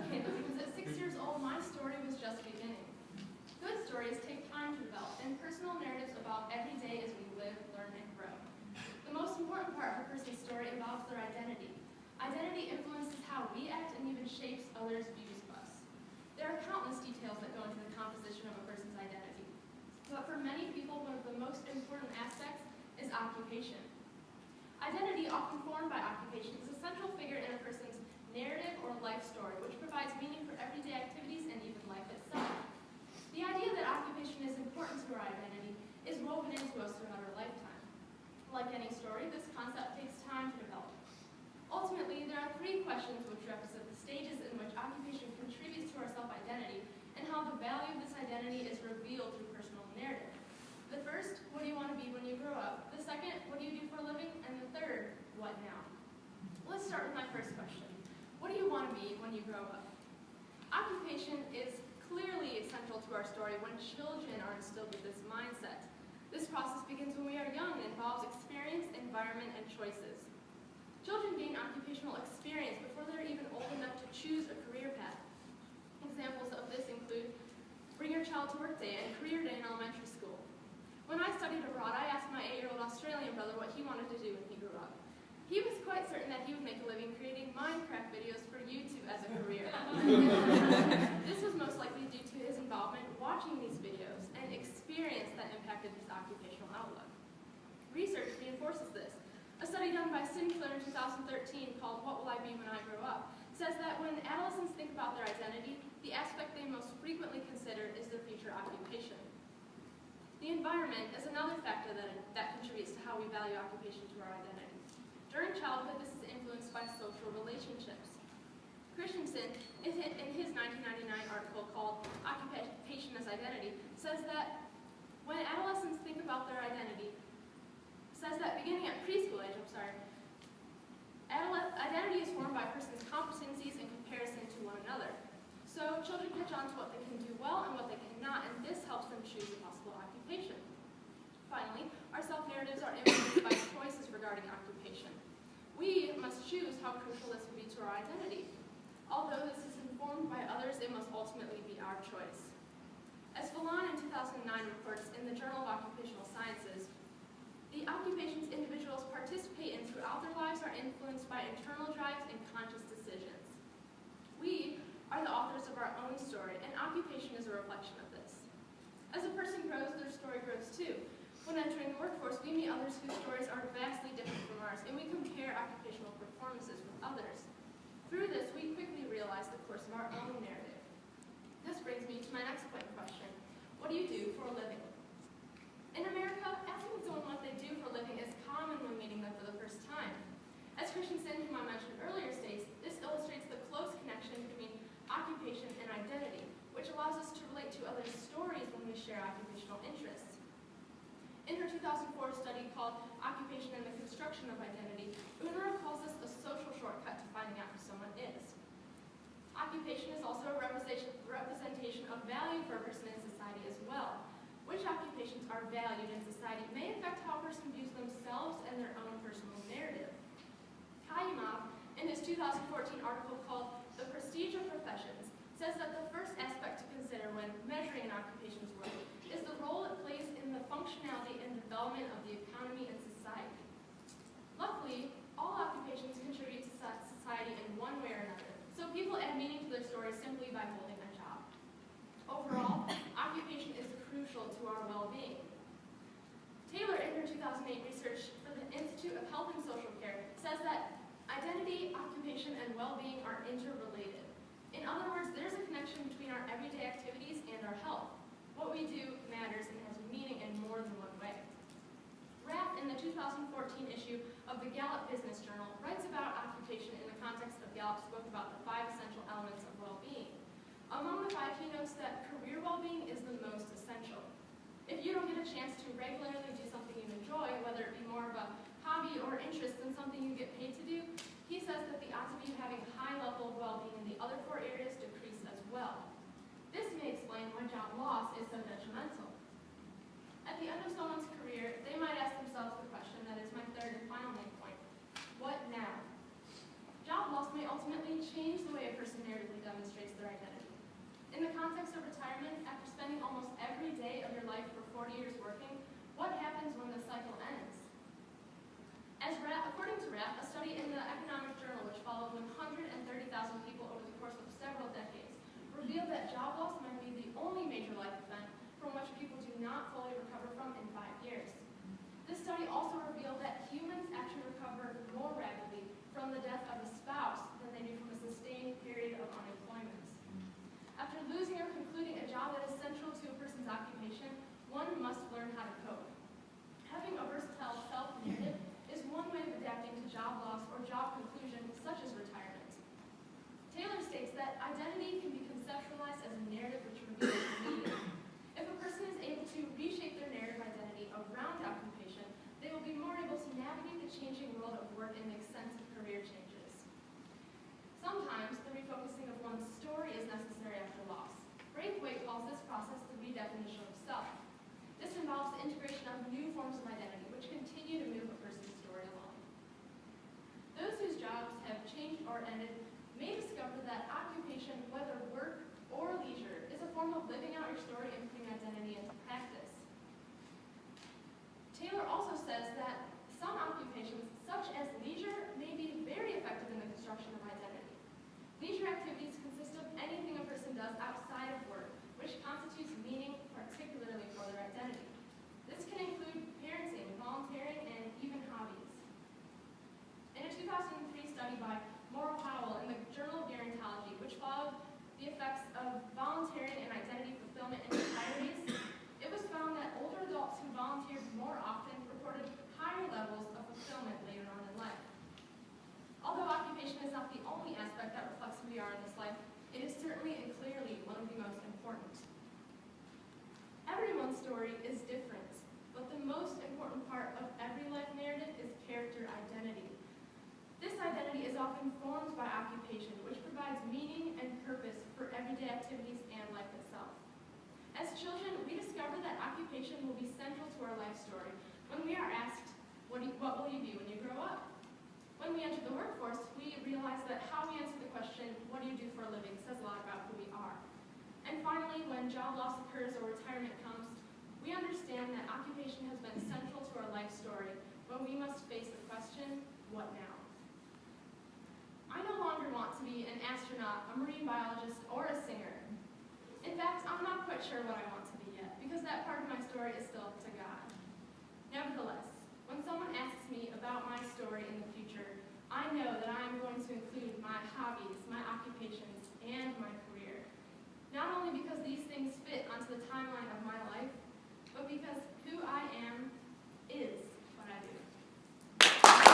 Okay, because at 6 years old, my story was just beginning. Good stories take time to develop, and personal narratives evolve every day as we live, learn, and grow. The most important part of a person's story involves their identity. Identity influences how we act and even shapes others' views of us. There are countless details that go into the composition of a person's identity. But for many people, one of the most important aspects is occupation. Identity, often formed by occupation, is a central figure in a person's narrative or life story, which provides meaning for everyday activities and even life itself. The idea that occupation is important to our identity is woven into us throughout our lifetime. Like any story, this concept takes time to develop. Ultimately, there are three questions which represent the stages in which occupation contributes to our self-identity and how the value of this identity is revealed through personal narrative. The first, what do you want to be when you grow up? The second, what do you do for a living? And the third, what now? Let's start with my first question. What do you want to be when you grow up? Occupation is clearly essential to our story when children are instilled with this mindset. This process begins when we are young and involves experience, environment, and choices. Children gain occupational experience before they're even old enough to choose a career path. Examples of this include Bring Your Child to Work Day and Career Day in elementary school. When I studied abroad, I asked my 8-year-old Australian brother what he wanted to do when he grew up. He was quite certain that he would make a living creating Minecraft videos for YouTube as a career. This was most likely due to his involvement watching these videos and experience that impacted his occupational outlook. Research reinforces this. A study done by Sinclair in 2013 called What Will I Be When I Grow Up says that when adolescents think about their identity, the aspect they most frequently consider is their future occupation. The environment is another factor that contributes to how we value occupation to our identity. During childhood, this is influenced by social relationships. Christensen, in his 1999 article called Occupation as Identity, says that when adolescents think about their identity, beginning at preschool age, identity is formed by a person's competencies in comparison to one another. So children catch on to what they can do well and what they cannot, and this helps them choose a possible occupation. Finally, our self-narratives are influenced by choices regarding occupation. We must choose how crucial this will be to our identity. Although this is informed by others, it must ultimately be our choice. As Fallon in 2009 reports in the Journal of Occupational Sciences, the occupations individuals participate in throughout their lives are influenced by internal drives and conscious decisions. We are the authors of our own story, and occupation is a reflection of this. As a person grows, their story grows too. When entering the workforce, we meet others whose stories are vastly different from ours, and we compare occupational performances with others. Through this, we quickly realize the course of our own narrative. This brings me to my next point question. What do you do for a living? In America, asking someone what they do for a living is common when meeting them for the first time. As Christensen, whom I mentioned earlier, states, this illustrates the close connection between occupation and identity, which allows us to relate to others' stories when we share occupational interests. In her 2004 study called Occupation and the Construction of Identity, Unruh calls this a social shortcut to finding out who someone is. Occupation is also a representation of value for a person in society as well. Which occupations are valued in society may affect how a person views themselves and their own personal narrative. Kayumov, in his 2014 article called The Prestige of Professions, says that the first aspect to consider when measuring an occupation's worth is the role it plays in the functionality and development of the economy and society. Luckily, all occupations contribute to society in one way or another, so people add meaning to their stories simply by holding a job. Overall, occupation is crucial to our well-being. Taylor, in her 2008 research for the Institute of Health and Social Care, says that identity, occupation, and well-being are interrelated. In other words, there's a connection between our everyday activities and our health. What we do matters and has meaning in more than one way. Rath, in the 2014 issue of the Gallup Business Journal, writes about occupation in the context of Gallup's book about the 5 essential elements of well-being. Among the 5, he notes that career well-being is the most essential. If you don't get a chance to regularly do something you enjoy, whether it be more of a hobby or interest than something you get paid to do, he says that the odds of you having a high level of well-being in the other 4 areas decrease as well. This may explain why job loss is so detrimental. At the end of someone's career, they might ask themselves the question that is my third and final main point: what now? Job loss may ultimately change the way a person narratively demonstrates context of retirement, after spending almost every day of your life for 40 years working, what happens when the cycle ends? According to RAP, a study in the Economic Journal, which followed 130,000 people over the course of several decades, revealed that job loss might be the only major life event from which people do not fully recover from in 5 years. This study also revealed that humans actually recover more rapidly from the death of a spouse than they do from a sustained period of unemployment. After losing or concluding a job that is central to a person's occupation, one must learn how to cope. Having a versatile self-narrative is one way of adapting to job loss or job conclusion, such as retirement. Taylor states that identity can be conceptualized as a narrative which reveals meaning. If a person is able to reshape their narrative identity around occupation, they will be more able to navigate the changing world of work and make sense of career changes. Sometimes the refocusing of one's story is necessary after loss. Braithwaite calls this process the redefinition of self. This involves the integration of new forms of identity, which continue to move a person's story along. Those whose jobs have changed or ended may discover that occupation, whether work or leisure, is a form of living out your story and putting identity into practice. Taylor also says that some occupations, such as leisure, may be very effective in the construction of identity. Leisure activities consist of anything a person does outside of work, which constitutes meaning, particularly for their identity. This can include parenting, volunteering, and even hobbies. In a 2003 study by Morrow Howell in the Journal of Gerontology, which followed the effects of volunteering and identity fulfillment in retirees, it was found that older adults who volunteered more often reported higher levels of fulfillment later on in life. Although occupation is not the only aspect that reflects who we are in this life, it is certainly and clearly one of the most important. Everyone's story is different, but the most important part of every life narrative is character identity. This identity is often formed by occupation, which provides meaning and purpose for everyday activities and life itself. As children, we discover that occupation will be central to our life story when we are asked, what will you be when you grow up? When we enter the workforce, we realize that how we answer the question, what do you do for a living, says a lot about who we are. And finally, when job loss occurs or retirement comes, we understand that occupation has been central to our life story when we must face the question, what now? I no longer want to be an astronaut, a marine biologist, or a singer. In fact, I'm not quite sure what I want to be yet, because that part of my story is still up to God. Nevertheless, when someone asks me about my story in the future, I know that I am going to include my hobbies, my occupations, and my career. Not only because these things fit onto the